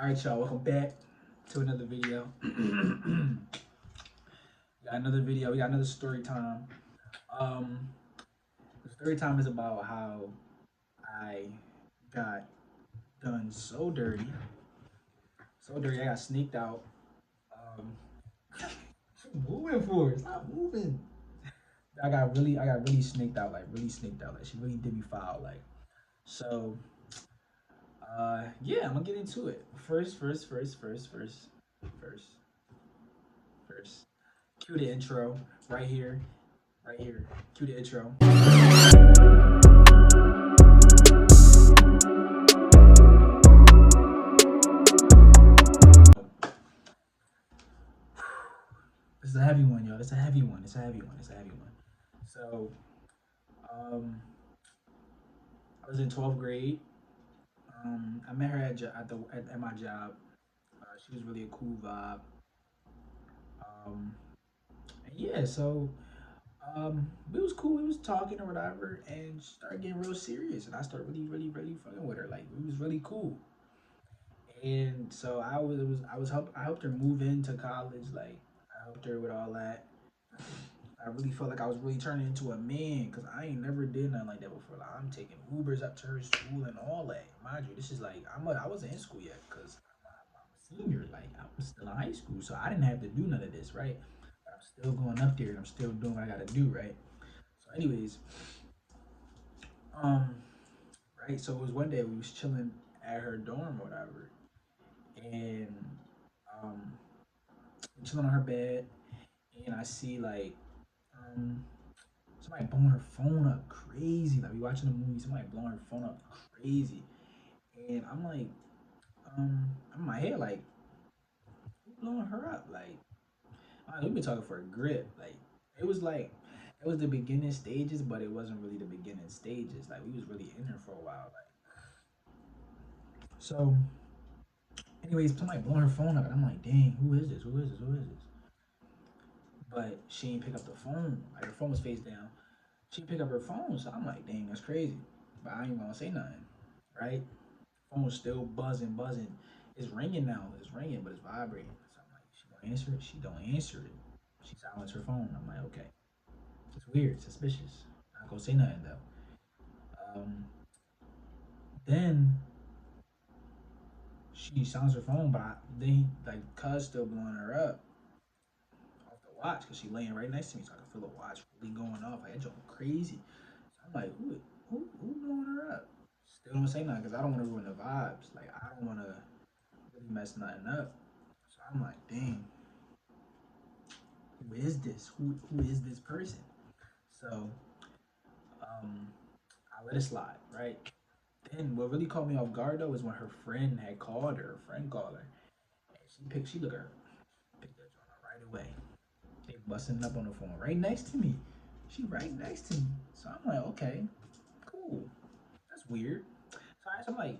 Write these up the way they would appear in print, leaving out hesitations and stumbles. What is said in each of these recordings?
All right, y'all. Welcome back to another video. We got another video. We got another story time. Um, the story time is about how I got done so dirty. I got sneaked out. Um, moving for it. Stop moving. I got really sneaked out. Like really sneaked out. Like she really did me foul. Like so. Yeah, I'm gonna get into it. First. First. Cue the intro right here. Right here. Cue the intro. This is a heavy one, yo. It's a heavy one. It's a heavy one. It's a heavy one. So, um, I was in 12th grade. I met her at my job. She was really a cool vibe. Um, and yeah, so we was cool. We was talking or whatever, and she started getting real serious. And I started really fucking with her. Like we was really cool. And so I helped her move into college. Like I helped her with all that. I really felt like I was really turning into a man because I ain't never did nothing like that before. Like I'm taking Ubers up to her school and all that. Mind you, this is like I wasn't in school yet because I'm a senior. Like I'm still in high school, so I didn't have to do none of this, right? But I'm still going up there and I'm still doing what I gotta do, right? So, anyways, um, right. So it was one day we was chilling at her dorm or whatever, and um, chilling on her bed, and I see like um somebody blowing her phone up crazy. Like we watching a movie, somebody blowing her phone up crazy. And I'm like, I'm in my head like, who blowing her up? Like, we've been talking for a grip. It was like, it was the beginning stages, but it wasn't really the beginning stages. Like we was really in her for a while. Like, so, anyways, somebody blowing her phone up, and I'm like, dang, who is this? Who is this? Who is this? But she ain't pick up the phone. Like her phone was face down. She didn't pick up her phone, so I'm like, dang, that's crazy. But I ain't gonna say nothing, right? Phone's still buzzing. It's ringing now. It's ringing, but it's vibrating. So I'm like, she gonna answer it? She don't answer it. She silenced her phone. I'm like, okay. It's weird, suspicious. Not gonna say nothing though. Then she silenced her phone, but then like cuz still blowing her up off the watch because she laying right next to me, so I can feel the watch really going off. Like that joke crazy. So I'm like, who blowing her up? Still don't say nothing because I don't want to ruin the vibes. Like I don't want to really mess nothing up. So I'm like, dang, who is this? Who is this person? So um, I let it slide, right? Then what really caught me off guard though is when her friend had called her. Her friend called her, and she looked at her, picked that joint up right away. They busting up on the phone right next to me. She right next to me. So I'm like, okay, cool. That's weird. So I asked, I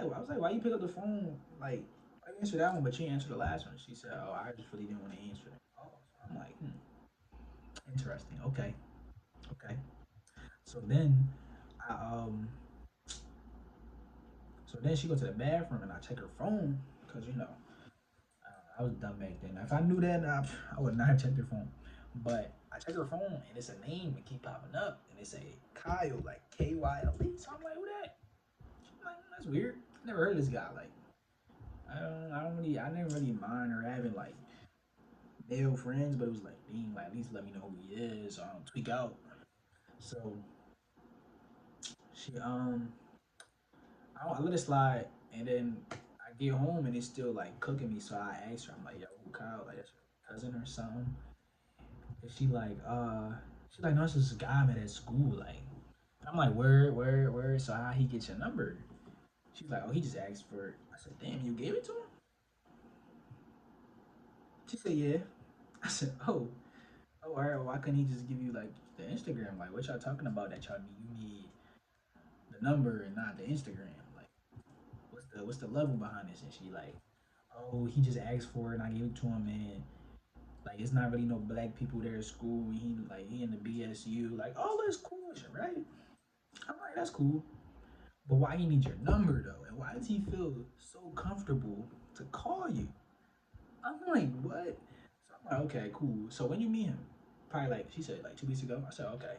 was like, why you pick up the phone? Like, I answered that one, but you answered the last one. She said, oh, I just really didn't want to answer it. Oh, so I'm like, interesting. Okay. So then, I so then she goes to the bathroom and I check her phone because I was dumb back then. If I knew that, I would not have checked her phone. But I check her phone and it's a name that keep popping up and it say Kyle like KYLE. So I'm like, who that? I'm like, that's weird. I never heard of this guy. Like, I never really mind her having like male friends, but it was like, dang, like at least let me know who he is so I don't tweak out. So she I let it slide, and then I get home and it's still like cooking me. So I asked her, I'm like, yo, Kyle, like that's your cousin or something? And she's like, no, it's this guy I met at school. Like, I'm like, word. So how he get your number? She's like, oh, he just asked for it. I said, damn, you gave it to him? She said, yeah. I said, oh, all right. Well, why couldn't he just give you like the Instagram? Like, what y'all talking about that y'all need the number and not the Instagram? Like, what's the level behind this? And she like, oh, he just asked for it and I gave it to him, and like it's not really no black people there at school. He in the BSU, like all this cool shit, right? I'm like, that's cool. But why he need your number though? And why does he feel so comfortable to call you. I'm like, what? So I'm like, okay, cool. So when you meet him, probably like she said like 2 weeks ago. I said, okay,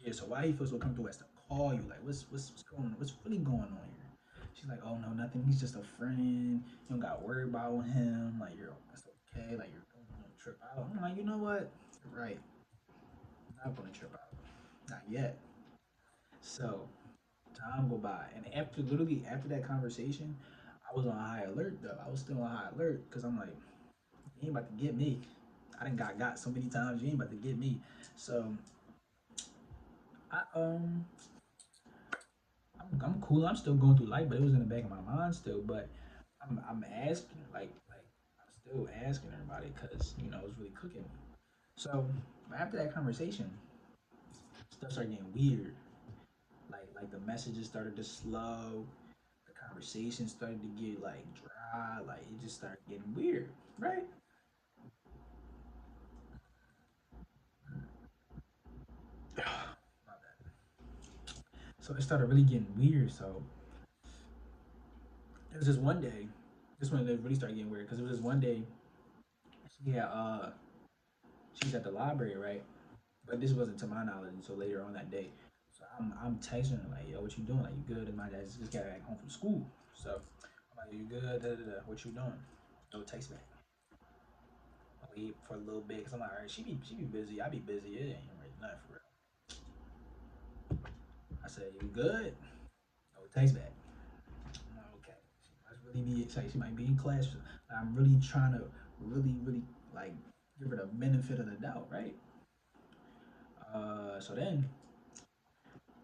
yeah. So why he feels so comfortable as to call you? Like, what's going on? What's really going on here? She's like, oh no, nothing. He's just a friend. You don't got to worry about him. Like you're that's okay. Like you're going to trip out. I'm like, you know what? You're right. I'm not gonna trip out. Not yet. So time go by, and after literally after that conversation, I was on high alert though. I was still on high alert because I'm like, you ain't about to get me. I done got so many times. You ain't about to get me. So I I'm cool. I'm still going through life, but it was in the back of my mind still. But I'm asking like I'm still asking everybody because it was really cooking. So after that conversation, stuff started getting weird. Like the messages started to slow. The conversation started to get like dry. Like it just started getting weird, right? My bad. So it started really getting weird. So it was just one day. This one that really started getting weird because it was just one day. She had she's at the library, right? But this wasn't to my knowledge until later on that day. So I'm texting her like, yo, what you doing? Like you good? And my dad just got back home from school. So I'm like, you good? Da, da, da. What you doing? No text back. I wait for a little bit because I'm like, all right, she be busy. I be busy. It ain't really nothing for real. I said, you good? No text back. I'm like, okay. She must really be excited. She might be in class. I'm really trying to really like give her the benefit of the doubt, right? So then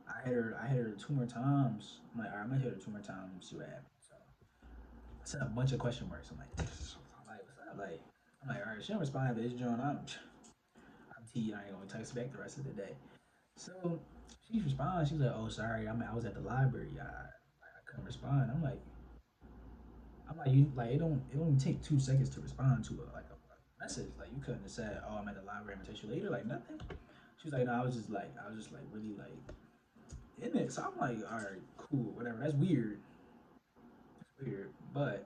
I hit her 2 more times. I'm like, all right, I'm gonna hit her 2 more times and see what happens. So I sent a bunch of question marks. I'm like, what's up? Like, I'm like, all right, she don't respond to this joint. I'm T. I ain't gonna text back the rest of the day. So she responds. She's like, oh, sorry. I was at the library. I couldn't respond. I'm like, you like it only take 2 seconds to respond to a message. Like you couldn't have said, oh, I'm at the library. I'm gonna text you later. Like nothing. She's like, no, I was just like really like in it. So I'm like, all right, cool, whatever. That's weird. It's weird, but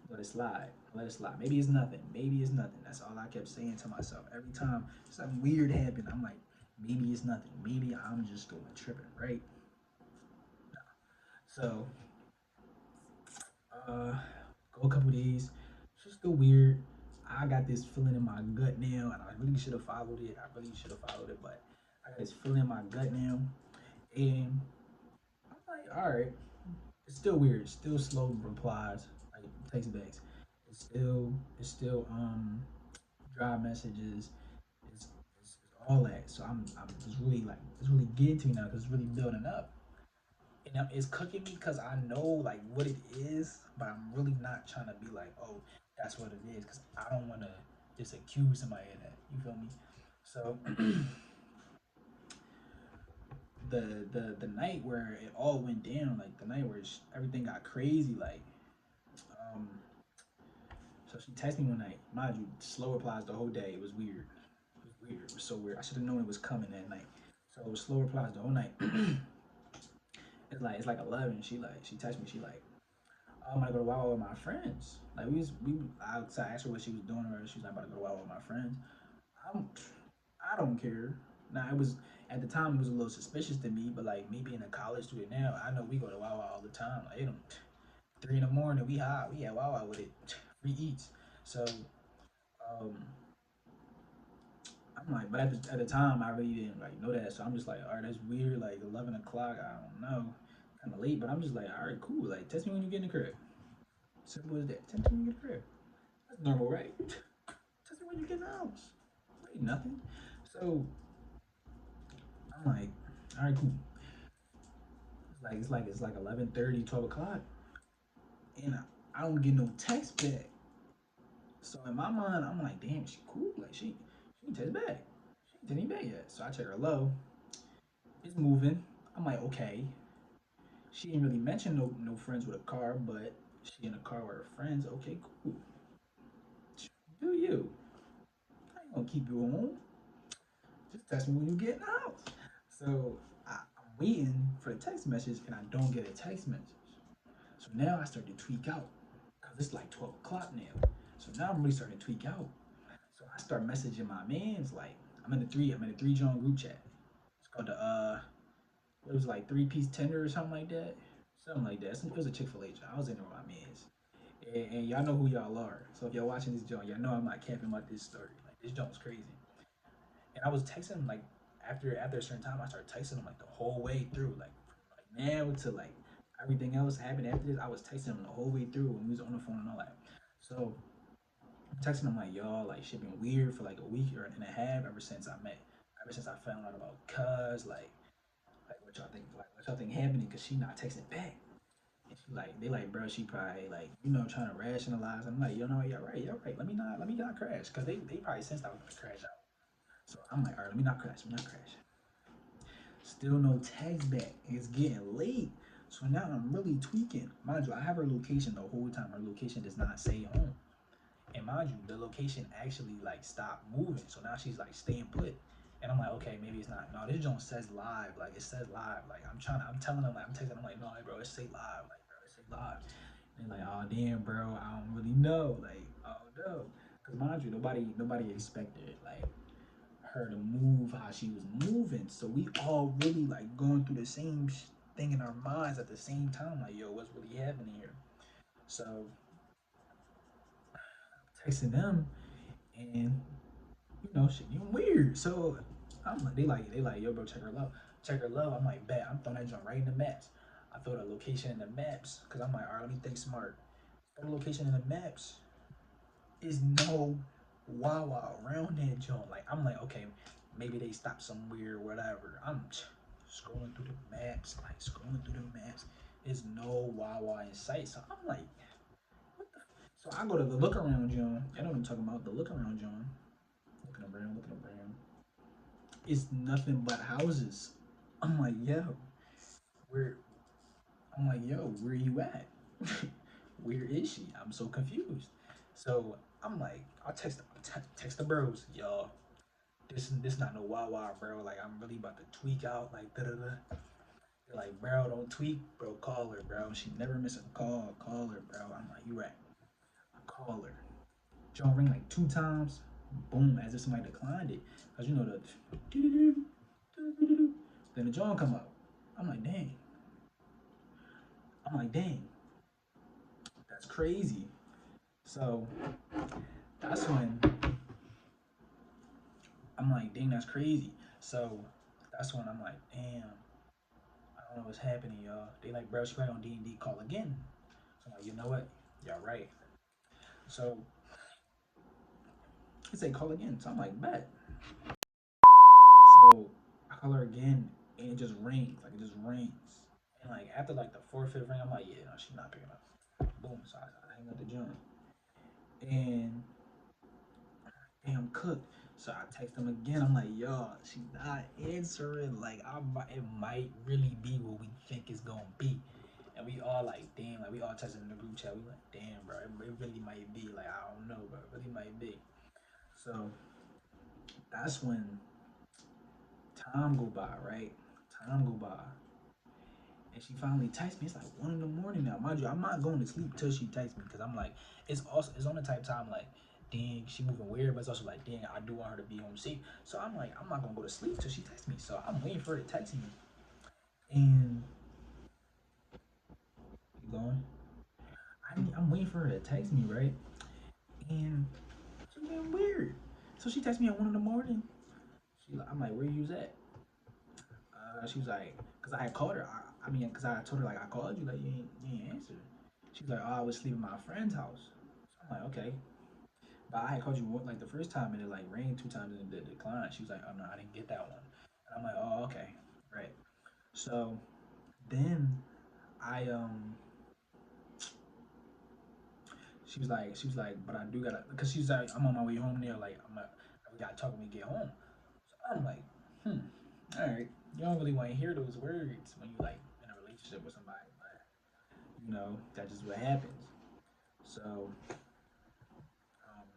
let it slide. Let it slide. Maybe it's nothing. Maybe it's nothing. That's all I kept saying to myself. Every time something weird happened, I'm like, maybe it's nothing. Maybe I'm just going tripping, right? So, uh, go a couple days. It's just still weird. I got this feeling in my gut now, and I really should have followed it. I really should have followed it, but I got this feeling in my gut now, and I'm like, all right, it's still weird. Still slow replies, like text backs. It's still dry messages. It's all that. So I'm it's really like it's really getting to me now because it's really building up. And it's cooking me because I know like what it is, but I'm really not trying to be like, oh, that's what it is, because I don't want to just accuse somebody of that. You feel me? So the night where it all went down, like the night where everything got crazy, like um, so she texted me one night. Mind you, slow replies the whole day. It was weird. It was weird. It was so weird. I should have known it was coming that night. So it was slow replies the whole night. It's like 11. She texted me. She like, I'm gonna go to Wawa with my friends. Like I asked her what she was doing, or she was like, I'm about to go to Wawa with my friends. I'm, I don't care. Now it was at the time it was a little suspicious to me, but like me being a college student now, I know we go to Wawa all the time. Like it don't 3 in the morning, we hot, we at Wawa with it, free eats. So um, I'm like, but at the time I really didn't like know that, so I'm just like, all right, that's weird. Like 11 o'clock, I don't know, kind of late, but I'm just like, all right, cool. Like text me when you get in the crib. Simple as that. Text me when you get in the crib. That's normal, right? Text me when you get in the house. Ain't nothing. So I'm like, all right, cool. It's like 11:30, 12 o'clock, and I don't get no text back. So in my mind, I'm like, damn, she cool. Like she can text back. She ain't text me back yet. So I check her low. It's moving. I'm like, okay. She didn't really mention no friends with a car, but she in a car with her friends. Okay, cool. Do you? I ain't gonna keep you home. Just text me when you get in the house. So I'm waiting for a text message, and I don't get a text message. So now I start to tweak out. Cause it's like 12 o'clock now. So now I'm really starting to tweak out. So I start messaging my mans like I'm in a three John group chat. It's called the it was like 3 piece tender or something like that. Something like that. It was a Chick-fil-A joint. I was in there with my mans. And y'all know who y'all are. So if y'all watching this joint, y'all know I'm not capping about this story. Like this joint was crazy. And I was texting him like after a certain time I started texting him like the whole way through. Like now to like everything else happened after this, I was texting him the whole way through when we was on the phone and all that. So I'm texting him like y'all like shit been weird for like a week or and a half ever since I found out about cuz like what y'all think happening because she not texting back. And she like they like bro she probably like trying to rationalize. I'm like y'all right. Let me not crash because they probably sensed I was gonna crash out. So I'm like all right let me not crash. Still no text back. It's getting late. So now I'm really tweaking. Mind you, I have her location the whole time. Her location does not say home. And mind you, the location actually like stopped moving. So now she's like staying put. And I'm like, okay, maybe it's not. No, this joint says live. Like it says live. Like I'm telling them, like I'm texting. I'm like, no, like, bro, it say live. Like, bro, it say live. And they're like, oh damn, bro, I don't really know. Like, I don't know. Cause mind you, nobody expected it. Like her to move how she was moving. So we all really like going through the same thing in our minds at the same time. Like, yo, what's really happening here? So texting them, and shit getting weird. So I'm like, they like, yo, bro, check her love. I'm like, bet. I'm throwing that joint right in the maps. I throw the location in the maps because I'm like, all right, let me think smart. Throw the location in the maps. Is no Wawa around that joint. Like I'm like, okay, maybe they stopped somewhere, whatever. I'm scrolling through the maps, like scrolling through the maps. There's no Wawa in sight. So I'm like, so I go to the look around John. I know what I'm talking about. The look around John. Looking around. It's nothing but houses. I'm like, yo, where? I'm like, yo, where you at? Where is she? I'm so confused. So I'm like, text the bros, y'all. This not no Wawa, bro. Like I'm really about to tweak out, like da da da. They're like, bro, don't tweak, bro. Call her, bro. She never miss a call. Call her, bro. I'm like, you right. I call her. John ring like 2 times. Boom, as if somebody declined it. Cause you know the then the John come up. I'm like, dang. I'm like, dang, that's crazy. So that's when I'm like, dang, that's crazy. So that's when I'm like, damn, I don't know what's happening, y'all. They like, bro, she probably on D&D, call again. So I'm like, you know what? Y'all right. So he said, call again. So I'm like, bet. So I call her again, and it just rings. Like, it just rings. And like, after like the fourth, fifth ring, I'm like, yeah, no, she's not picking up. Boom. So I hang up the joint. And damn cooked. So I text him again. I'm like, yo, she's not answering. Like, it might really be what we think it's gonna be. And we all like, damn, like we all texting in the group chat. We like, damn, bro, it really might be. Like, I don't know, bro, it really might be. So that's when time go by, right? Time go by, and she finally texts me. It's like 1 in the morning now, mind you. I'm not going to sleep till she texts me because I'm like, it's on the type time like, dang, she moving weird, but it's also like, dang, I do want her to be home safe. So I'm like, I'm not gonna go to sleep till she texts me. So I'm waiting for her to text me, and you going? I'm waiting for her to text me, right? And she's being weird. So she texts me at 1 in the morning. I'm like, where you at? She was like, cause I had called her. I mean, cause I told her like I called you, like you ain't answer. She was like, oh, I was sleeping at my friend's house. So I'm like, okay. But I had called you like the first time and it like rang 2 times and it declined. She was like, oh no, I didn't get that one. And I'm like, oh okay, right. So then I she was like, but I do gotta, cause she's like, I'm on my way home there. Like we gotta talk when we get home. So I'm like, all right. You don't really want to hear those words when you like in a relationship with somebody, but that's just what happens. So um,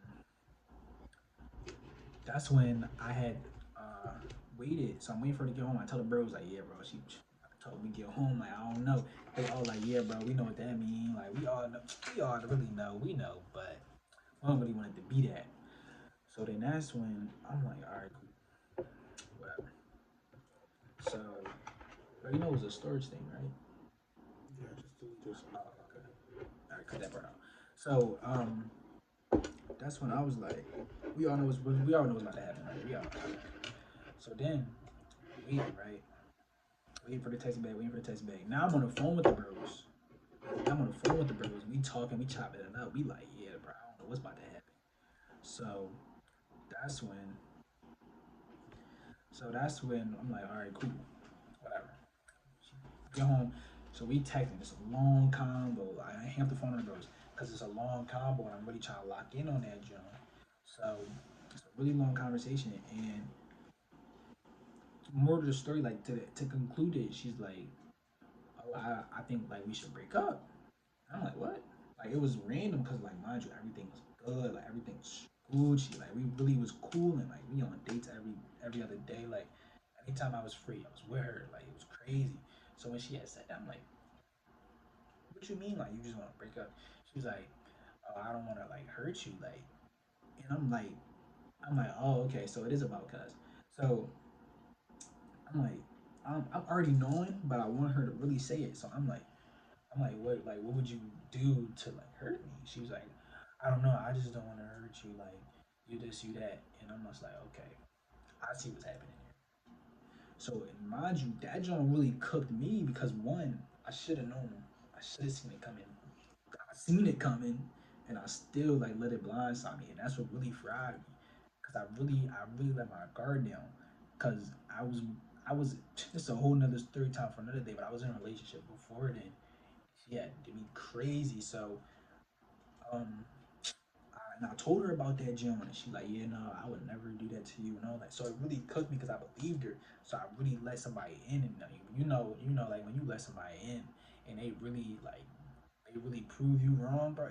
that's when I had waited. So I'm waiting for her to get home. I tell the bros like, yeah, bro, she told me get home, like I don't know. They all like, yeah, bro, we know what that mean. Like we all really know, we know, but we don't really want it to be that. So then that's when I'm like, all right, cool, whatever. So, bro, you know it was a storage thing, right? Yeah, just delete this Oh, one. okay. All right, cut that part out. So, that's when I was like, we all know what's about to happen, right? We all know. So then, waiting, right? Waiting for the text back, waiting for the text back. Now I'm on the phone with the bros. I'm on the phone with the bros. We talking, we chopping it up. We like, yeah, bro, I don't know what's about to happen. So that's when, that's when I'm like, all right, cool, whatever. Get home. So we texting. It's a long combo. I hang up the phone on the bros because it's a long combo, and I'm really trying to lock in on that joint. So it's a really long conversation, and more to the story, like to conclude it, she's like, "Oh, I think like we should break up." I'm like, "What?" Like it was random because like mind you, everything was good, like everything was Gucci, like we really was cool, and like we on dates every other day, like anytime I was free, I was with her, like it was crazy. So when she had said that, I'm like, "What you mean? Like you just want to break up?" She was like, "Oh, I don't want to like hurt you," like, and I'm like, "Oh, okay, so it is about cuz." So I'm like, I'm already knowing, but I want her to really say it. So I'm like, what would you do to like hurt me? She was like, I don't know. I just don't want to hurt you. Like, you this, you that. And I'm just like, okay, I see what's happening here. So, mind you, that joint really cooked me because one, I should have known. I should have seen it coming. I seen it coming, and I still like let it blindside me, and that's what really fried me. Cause I really let my guard down. Cause I was. It's a whole nother story time for another day. But I was in a relationship before then. She had to be crazy. So um, and I told her about that gym, and she like, yeah, no, I would never do that to you, and all that. So it really cooked me because I believed her. So I really let somebody in, and like when you let somebody in, and they really prove you wrong, bro.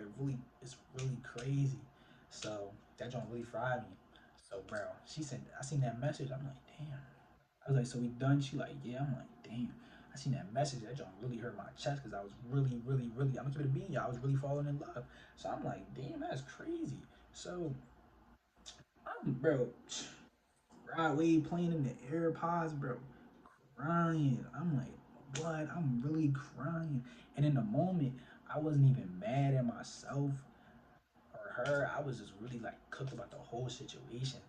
It's really crazy. So that joint really fried me. So, bro, she said, I seen that message. I'm like, damn. I was like, so we done? She like, yeah. I'm like, damn. I seen that message. That joint really hurt my chest because I was really. I'm gonna keep it a bean. I was really falling in love. So I'm like, damn, that's crazy. So bro, Rod Wave playing in the AirPods, bro, crying. I'm like, what? I'm really crying. And in the moment, I wasn't even mad at myself or her. I was just really like cooked about the whole situation.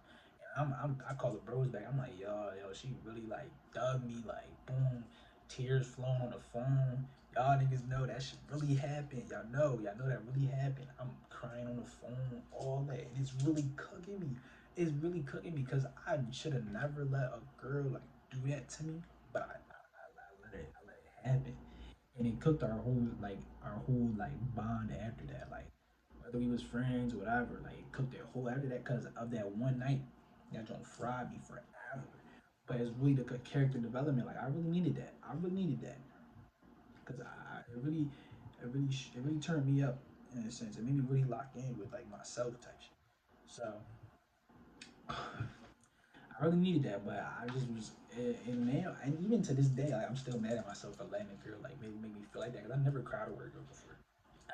And I call the bros back. I'm like, yo, she really like dug me, like, boom, tears flowing on the phone. Y'all niggas know that shit really happened. Y'all know that really happened. I'm crying on the phone, all that. And it's really cooking me. It's really cooking me because I should have never let a girl like do that to me. But I let it happen. And it cooked our whole like bond after that. Like whether we was friends or whatever, like it cooked that whole after that because of that one night. That don't fry me forever. But it's really the character development. Like I really needed that. I really needed that because it really turned me up in a sense. It made me really lock in with like myself type shit. So I really needed that, but I just was, and now, and even to this day, like I'm still mad at myself for letting a girl like make me feel like that because I never cried over a girl before,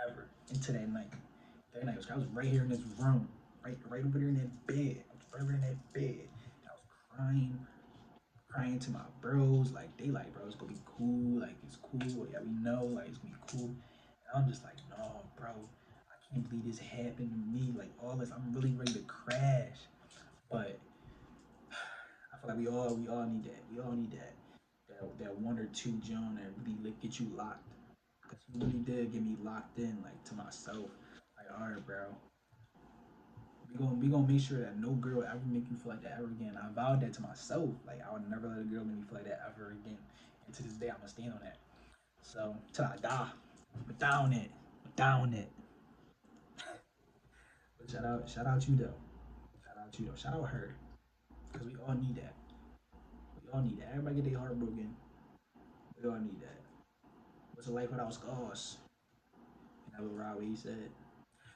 ever. Into that night, I was right here in this room, right over there in that bed. I was right over in that bed. And I was crying to my bros, like they like, bro, it's gonna be cool, like it's cool, yeah, we know, like it's gonna be cool. And I'm just like, no, bro, I can't believe this happened to me, like all this, I'm really ready to crash, but I feel like we all need that. We all need that one or two John that really like, get you locked. Cause he really did get me locked in like to myself. Like, all right, bro, we gonna make sure that no girl ever make you feel like that ever again. I vowed that to myself. Like I would never let a girl make me feel like that ever again. And to this day, I'm gonna stand on that. So till I die, but down it, but down it. But shout out you though. Shout out you though. Shout out her. Cause we all need that. We all need that. Everybody get their heart broken. We all need that. What's a life without scars? And that's what Robbie said.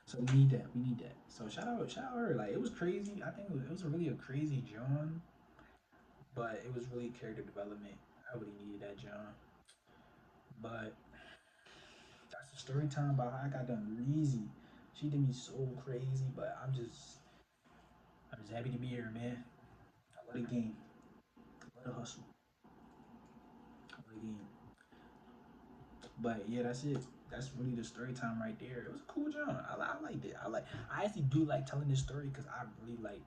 So we need that. We need that. So shout out her. Like it was crazy. I think it was really a crazy John, but it was really character development. I really needed that John. But that's the story time about how I got done Reezy. She did me so crazy, but I'm just happy to be here, man. I love the game. I love the hustle. I love the game. But yeah, that's it. That's really the story time right there. It was a cool job. I liked it. I actually do like telling this story because I really like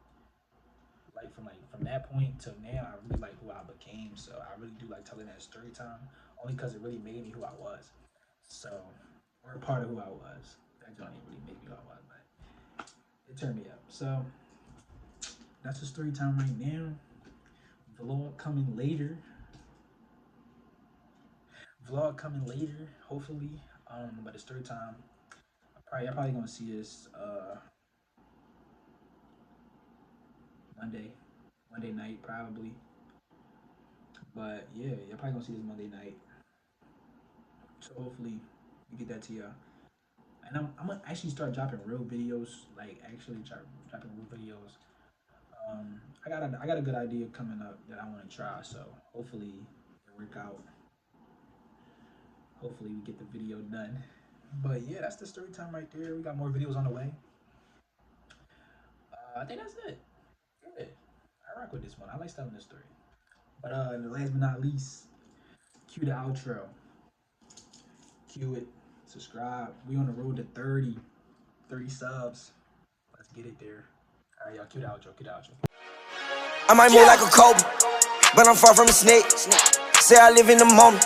from that point till now, I really like who I became. So I really do like telling that story time, only because it really made me who I was. So, or a part of who I was. That joint didn't really make me who I was, but it turned me up. So that's the story time right now. Vlog coming later. Vlog coming later, hopefully. But the story time, y'all probably gonna see this Monday, Monday night probably. But yeah, y'all probably gonna see this Monday night. So hopefully we get that to y'all. And I'm gonna actually start dropping real videos, like actually dropping real videos. I got a good idea coming up that I want to try. So hopefully it work out. Hopefully we get the video done. But yeah, that's the story time right there. We got more videos on the way. I think that's it. Yeah, I rock with this one. I like telling this story. But last but not least, cue the outro. Cue it. Subscribe. We on the road to 30 subs. Let's get it there. All right, y'all. Cue the outro. Cue the outro. I might move like a Kobe, but I'm far from a snake. Say I live in the moment.